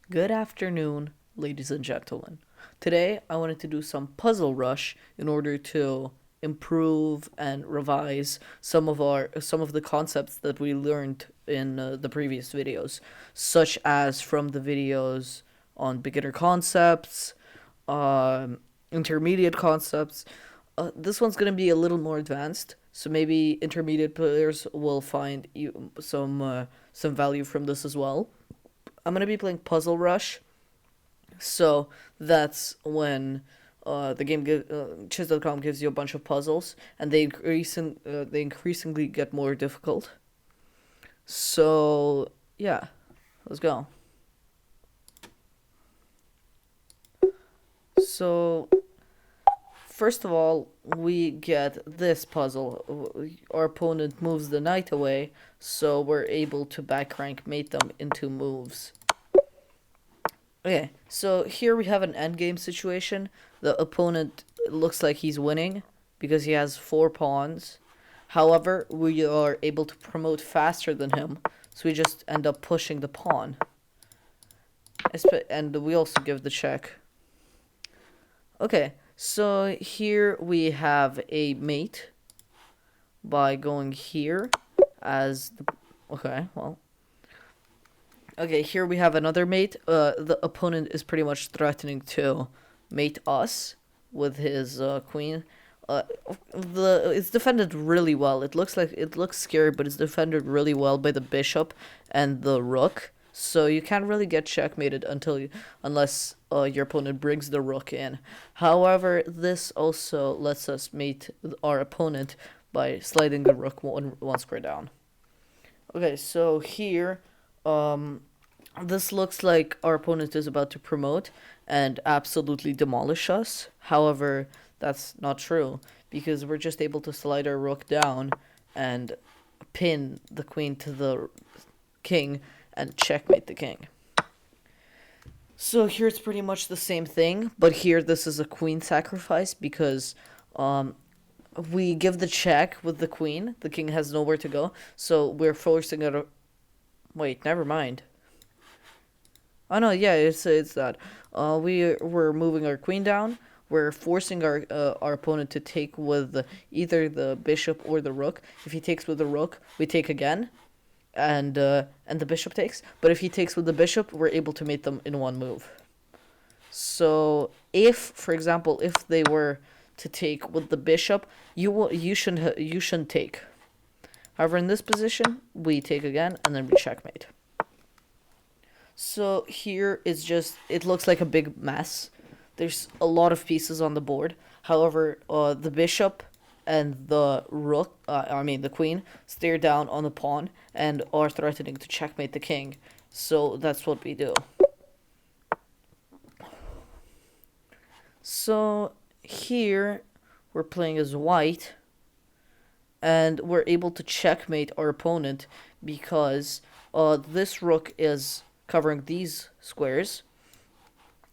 Good afternoon, ladies and gentlemen. Today, I wanted to do some puzzle rush in order to improve and revise some of the concepts that we learned in the previous videos, such as from the videos on beginner concepts, intermediate concepts. This one's going to be a little more advanced, so maybe intermediate players will find some value from this as well. I'm going to be playing Puzzle Rush, so that's when the game Chiz.com gives you a bunch of puzzles, and they increasingly get more difficult. So yeah, let's go. So first of all, we get this puzzle. Our opponent moves the knight away, so we're able to back rank mate them into moves. Okay, so here we have an endgame situation. The opponent looks like he's winning because he has 4 pawns. However, we are able to promote faster than him, so we just end up pushing the pawn. And we also give the check. Okay, so here we have a mate by going here as the... Okay, well, okay, here we have another mate. The opponent is pretty much threatening to mate us with his queen. It's defended really well. It looks scary, but it's defended really well by the bishop and the rook. So you can't really get checkmated unless your opponent brings the rook in. However, this also lets us mate our opponent by sliding the rook one square down. Okay, so here, this looks like our opponent is about to promote and absolutely demolish us. However, that's not true because we're just able to slide our rook down and pin the queen to the king and checkmate the king. So here it's pretty much the same thing, but here this is a queen sacrifice because we give the check with the queen. The king has nowhere to go, so we're forcing it. Wait, never mind. Oh no, yeah, it's that. We're moving our queen down. We're forcing our opponent to take with either the bishop or the rook. If he takes with the rook, we take again, and the bishop takes. But if he takes with the bishop, we're able to mate them in one move. So if, for example, if they were to take with the bishop, you shouldn't take. However, in this position, we take again, and then we checkmate. So here is just, it looks like a big mess. There's a lot of pieces on the board. However, the bishop and the rook, the queen, stare down on the pawn and are threatening to checkmate the king. So that's what we do. So here we're playing as white, and we're able to checkmate our opponent because this rook is covering these squares,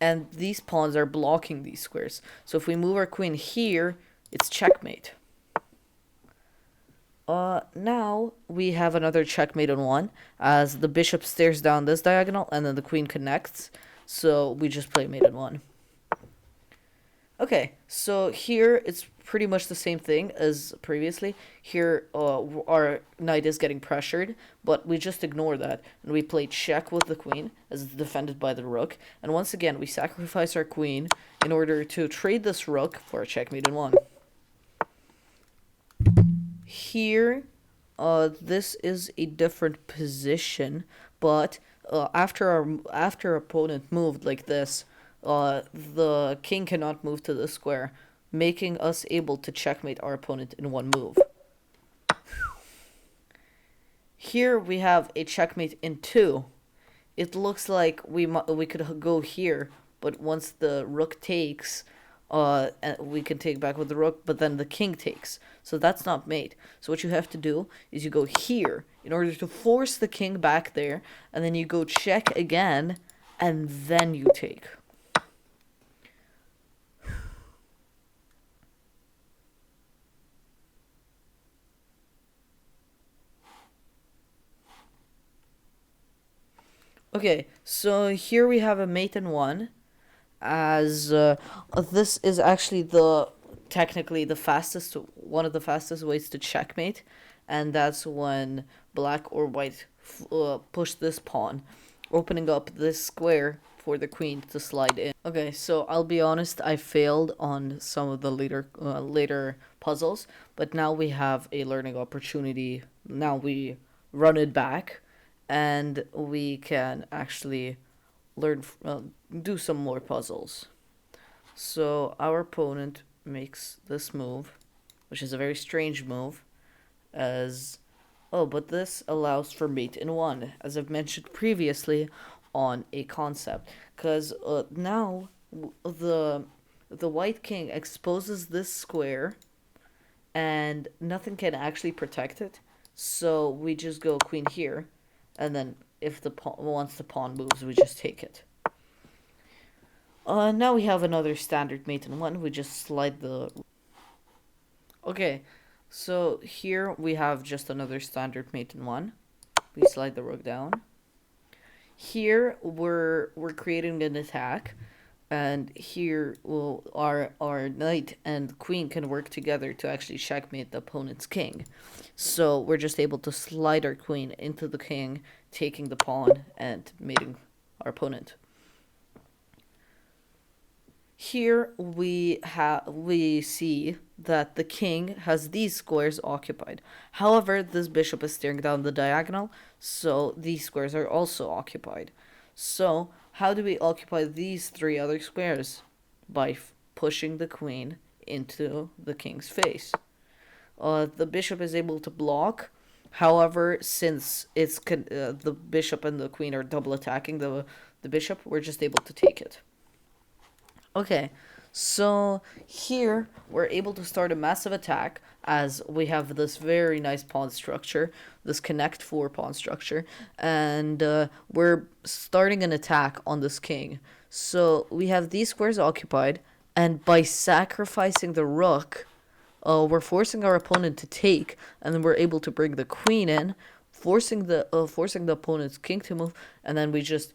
and these pawns are blocking these squares. So if we move our queen here, it's checkmate. Now we have another checkmate on one, as the bishop stares down this diagonal, and then the queen connects. So we just play mate in one. Okay, so here it's pretty much the same thing as previously. Here, our knight is getting pressured, but we just ignore that, and we play check with the queen, as it's defended by the rook. And once again, we sacrifice our queen in order to trade this rook for a checkmate in one. Here, this is a different position, but after our opponent moved like this, the king cannot move to the square, making us able to checkmate our opponent in one move. Here we have a checkmate in two. It looks like we could go here, but once the rook takes, we can take back with the rook, but then the king takes. So that's not mate. So what you have to do is you go here in order to force the king back there, and then you go check again, and then you take. Okay, So here we have a mate in one, as this is actually technically the fastest one of the fastest ways to checkmate, and that's when black or white push this pawn, opening up this square for the queen to slide in. Okay, so I'll be honest, I failed on some of the later puzzles, but now we have a learning opportunity. Now we run it back, and we can actually do some more puzzles. So our opponent makes this move, which is a very strange move, as oh, but this allows for mate in one, as I've mentioned previously on a concept, because now the white king exposes this square, and nothing can actually protect it. So we just go queen here, and then if once the pawn moves, we just take it. Now we have another standard mate in one. We just slide the. Okay, so here we have just another standard mate in one. We slide the rook down. Here we're creating an attack, and here our knight and queen can work together to actually checkmate the opponent's king. So we're just able to slide our queen into the king, taking the pawn and mating our opponent. Here we see that the king has these squares occupied. However, this bishop is staring down the diagonal, so these squares are also occupied. So how do we occupy these three other squares? By pushing the queen into the king's face. The bishop is able to block. However, since the bishop and the queen are double attacking the bishop, we're just able to take it. Okay, so here we're able to start a massive attack, as we have this very nice pawn structure, this connect 4 pawn structure, and we're starting an attack on this king. So we have these squares occupied, and by sacrificing the rook, we're forcing our opponent to take, and then we're able to bring the queen in, forcing the opponent's king to move, and then we just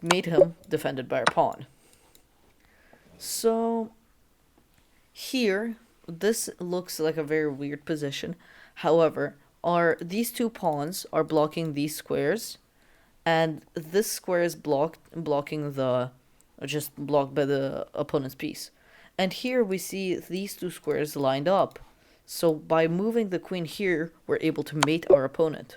made him defended by our pawn. So here, this looks like a very weird position. However, these two pawns are blocking these squares, and this square is blocking just blocked by the opponent's piece. And here we see these two squares lined up. So by moving the queen here, we're able to mate our opponent.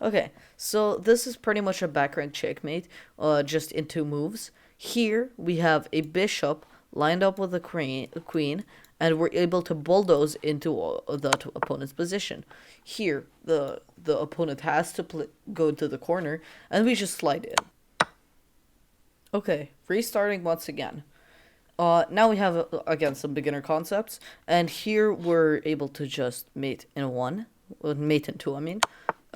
Okay, so this is pretty much a back rank checkmate, just in 2 moves. Here we have a bishop lined up with a queen, and we're able to bulldoze into the opponent's position. Here, the opponent has to go to the corner, and we just slide in. Okay, restarting once again. Now we have, again, some beginner concepts, and here we're able to just mate in 1, mate in 2, I mean.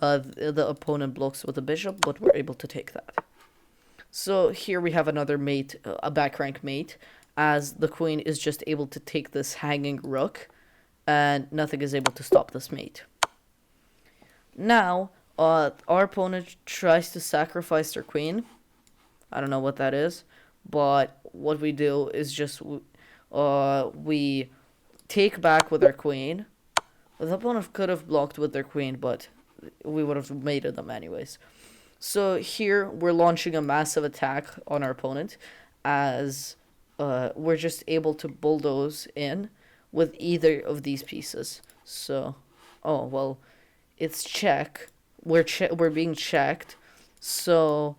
The opponent blocks with a bishop, but we're able to take that. So here we have another mate, a back rank mate, as the queen is just able to take this hanging rook, and nothing is able to stop this mate. Now, our opponent tries to sacrifice their queen. I don't know what that is, but what we do is just we take back with our queen. The opponent could have blocked with their queen, but we would have mated them anyways. So here we're launching a massive attack on our opponent, as we're just able to bulldoze in with either of these pieces. So, oh well, it's check. We're being checked. So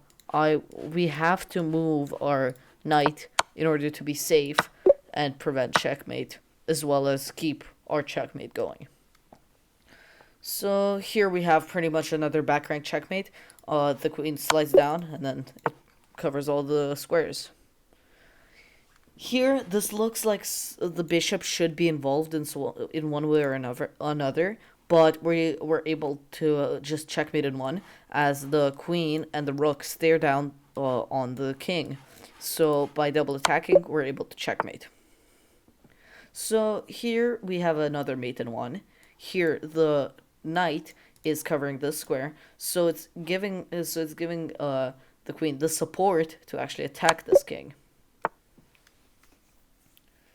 we have to move our knight in order to be safe and prevent checkmate, as well as keep our checkmate going. So here we have pretty much another back rank checkmate. The queen slides down, and then it covers all the squares. Here, this looks like the bishop should be involved in one way or another, but we were able to just checkmate in 1, as the queen and the rook stare down on the king. So by double attacking, we're able to checkmate. So here we have another mate in 1. Here, the knight is covering this square, so it's giving the queen the support to actually attack this king.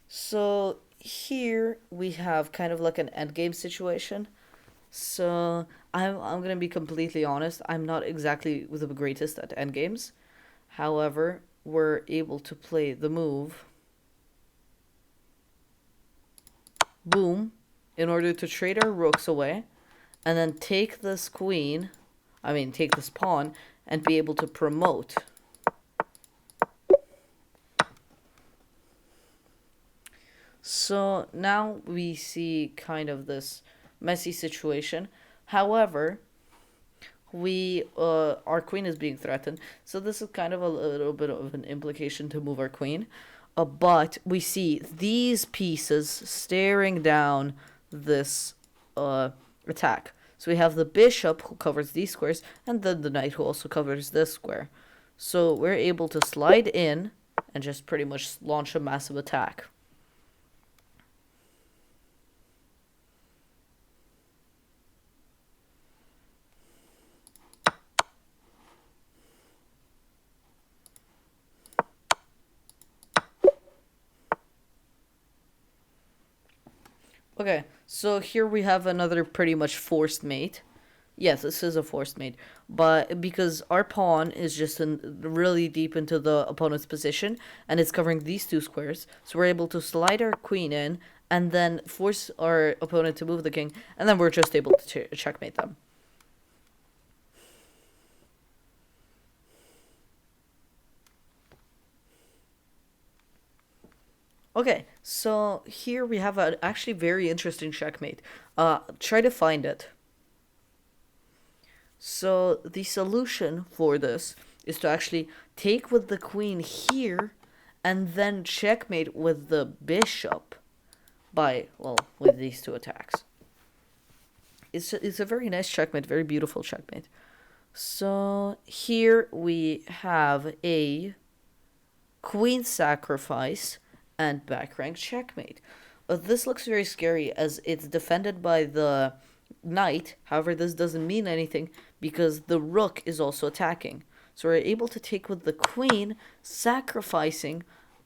So here we have kind of like an endgame situation. So I'm gonna be completely honest. I'm not exactly the greatest at endgames. However, we're able to play the move boom in order to trade our rooks away, and then take this take this pawn, and be able to promote. So now we see kind of this messy situation. However, our queen is being threatened, so this is kind of a little bit of an implication to move our queen. But we see these pieces staring down this attack. So we have the bishop who covers these squares, and then the knight who also covers this square. So we're able to slide in and just pretty much launch a massive attack. Okay, so here we have another pretty much forced mate. Yes, this is a forced mate, but because our pawn is just really deep into the opponent's position, and it's covering these two squares, so we're able to slide our queen in, and then force our opponent to move the king, and then we're just able to checkmate them. Okay, so here we have an actually very interesting checkmate. Try to find it. So the solution for this is to actually take with the queen here, and then checkmate with the bishop with these two attacks. It's a very nice checkmate, very beautiful checkmate. So here we have a queen sacrifice and back rank checkmate. This looks very scary as it's defended by the knight. However, this doesn't mean anything because the rook is also attacking. So we're able to take with the queen, sacrificing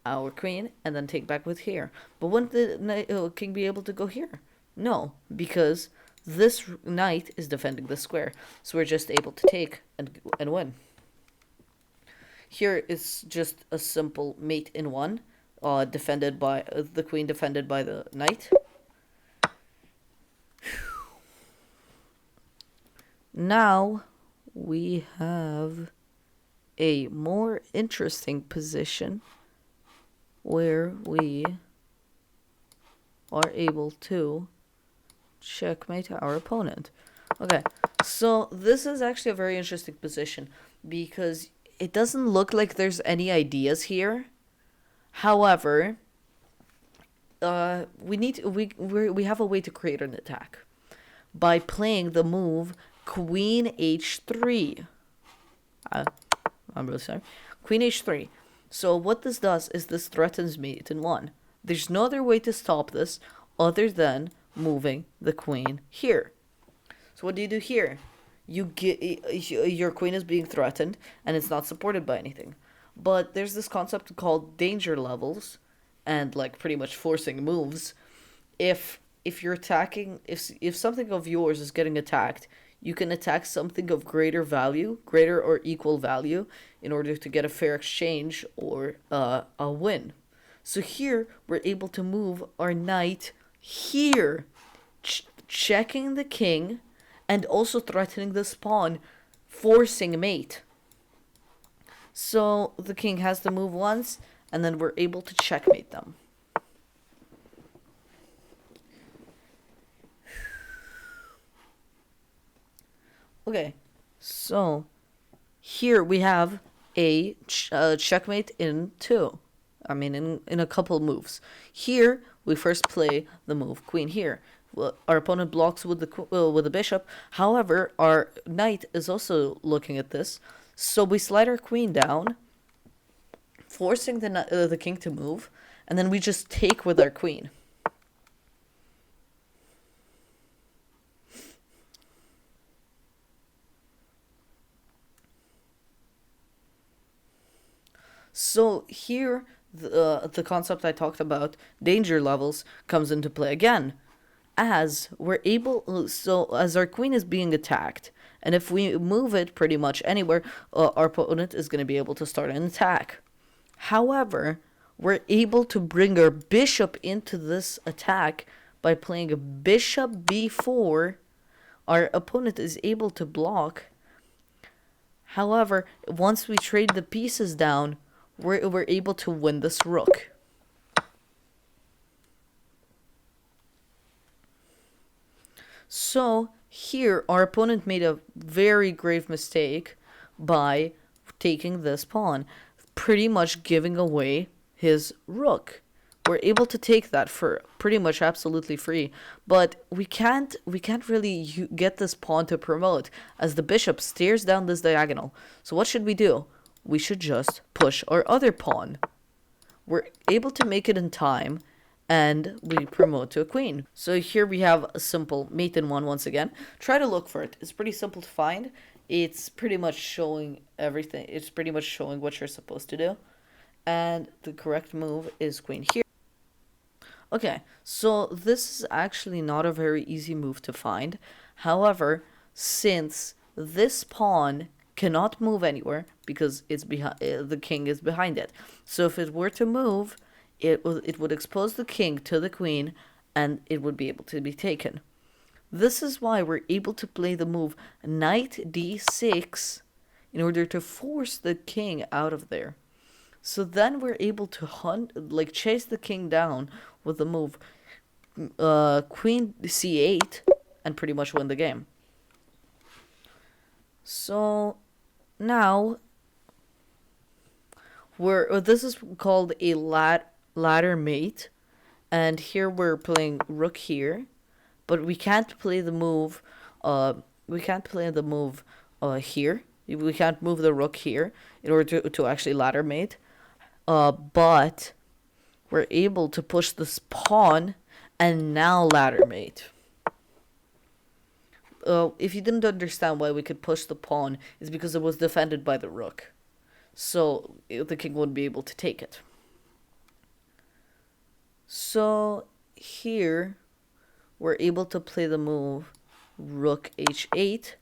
our queen, and then take back with here. But wouldn't the king be able to go here? No, because this knight is defending the square. So we're just able to take and win. Here is just a simple mate in one. Defended by the queen, defended by the knight. Now we have a more interesting position where we are able to checkmate our opponent. Okay, so this is actually a very interesting position because it doesn't look like there's any ideas here. However, we have a way to create an attack by playing the move Queen H3. I'm really sorry. Queen H3. So what this does is this threatens mate in one. There's no other way to stop this other than moving the queen here. So what do you do here? Your queen is being threatened and it's not supported by anything. But there's this concept called danger levels and like pretty much forcing moves. If you're attacking, if something of yours is getting attacked, you can attack something of greater or equal value in order to get a fair exchange or a win. So here we're able to move our knight here, checking the king and also threatening this pawn, forcing mate. So the king has to move once, and then we're able to checkmate them. Okay, so here we have a checkmate in two. In a couple moves. Here we first play the move queen here. Well, our opponent blocks with the bishop. However, our knight is also looking at this. So we slide our queen down, forcing the king to move, and then we just take with our queen. So here, the concept I talked about, danger levels, comes into play again. As we're able, so as our queen is being attacked, and if we move it pretty much anywhere, our opponent is going to be able to start an attack. However, we're able to bring our bishop into this attack by playing a bishop b4. Our opponent is able to block. However, once we trade the pieces down, we're able to win this rook. So here, our opponent made a very grave mistake by taking this pawn, pretty much giving away his rook. We're able to take that for pretty much absolutely free, but we can't really get this pawn to promote as the bishop stares down this diagonal. So what should we do? We should just push our other pawn. We're able to make it in time, and we promote to a queen. So here we have a simple mate in one once again. Try to look for it. It's pretty simple to find. It's pretty much showing everything. It's pretty much showing what you're supposed to do. And the correct move is queen here. Okay, so this is actually not a very easy move to find. However, since this pawn cannot move anywhere because it's behind, the king is behind it. So if it were to move, it would expose the king to the queen, and it would be able to be taken. This is why we're able to play the move knight d6 in order to force the king out of there. So then we're able to chase the king down with the move queen c8 and pretty much win the game. So now this is called a ladder mate, and here we're playing rook here, but we can't play the move. Here. We can't move the rook here in order to actually ladder mate. But we're able to push this pawn and now ladder mate. If you didn't understand why we could push the pawn, it's because it was defended by the rook. So the king wouldn't be able to take it. So here we're able to play the move rook h8,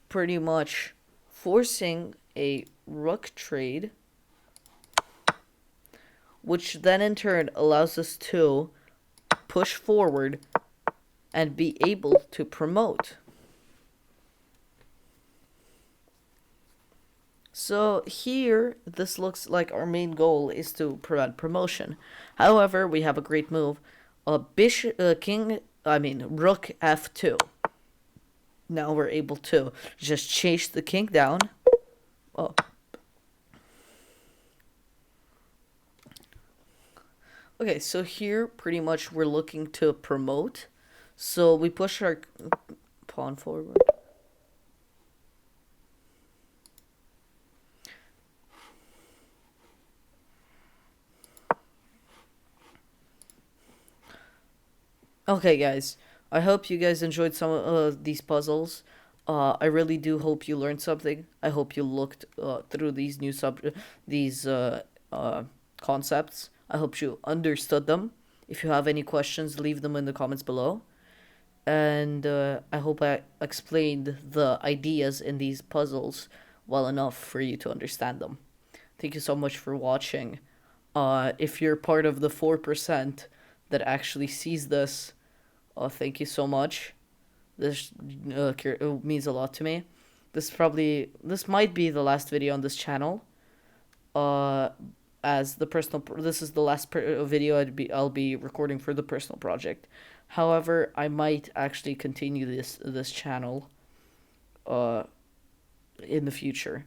pretty much forcing a rook trade, which then in turn allows us to push forward and be able to promote. So here, this looks like our main goal is to prevent promotion. However, we have a great move. Rook f2. Now we're able to just chase the king down. Oh. Okay, so here pretty much we're looking to promote. So we push our pawn forward. Okay, guys, I hope you guys enjoyed some of these puzzles. I really do hope you learned something. I hope you looked through these concepts. I hope you understood them. If you have any questions, leave them in the comments below. And I hope I explained the ideas in these puzzles well enough for you to understand them. Thank you so much for watching. If you're part of the 4% that actually sees this, thank you so much. This means a lot to me. This might be the last video on this channel. As the personal, this is the last video I'll be recording for the personal project. However, I might actually continue this channel in the future.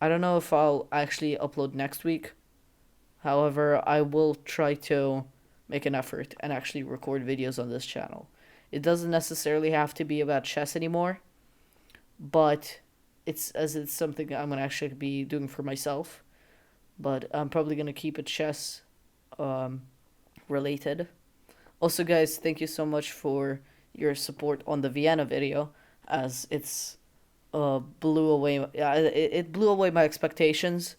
I don't know if I'll actually upload next week. However, I will try to make an effort and actually record videos on this channel. It doesn't necessarily have to be about chess anymore, but it's something I'm gonna actually be doing for myself. But I'm probably gonna keep it chess related. Also, guys, thank you so much for your support on the Vienna video, as it blew away my expectations.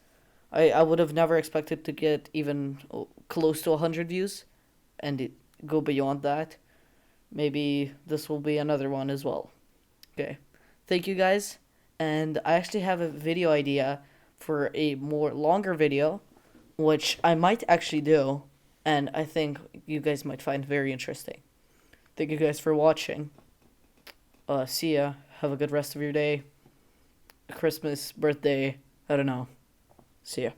I would have never expected to get even close to 100 views and go beyond that. Maybe this will be another one as well. Okay. Thank you guys. And I actually have a video idea for a more longer video, which I might actually do, and I think you guys might find very interesting. Thank you guys for watching. See ya. Have a good rest of your day. Christmas, birthday, I don't know. See ya.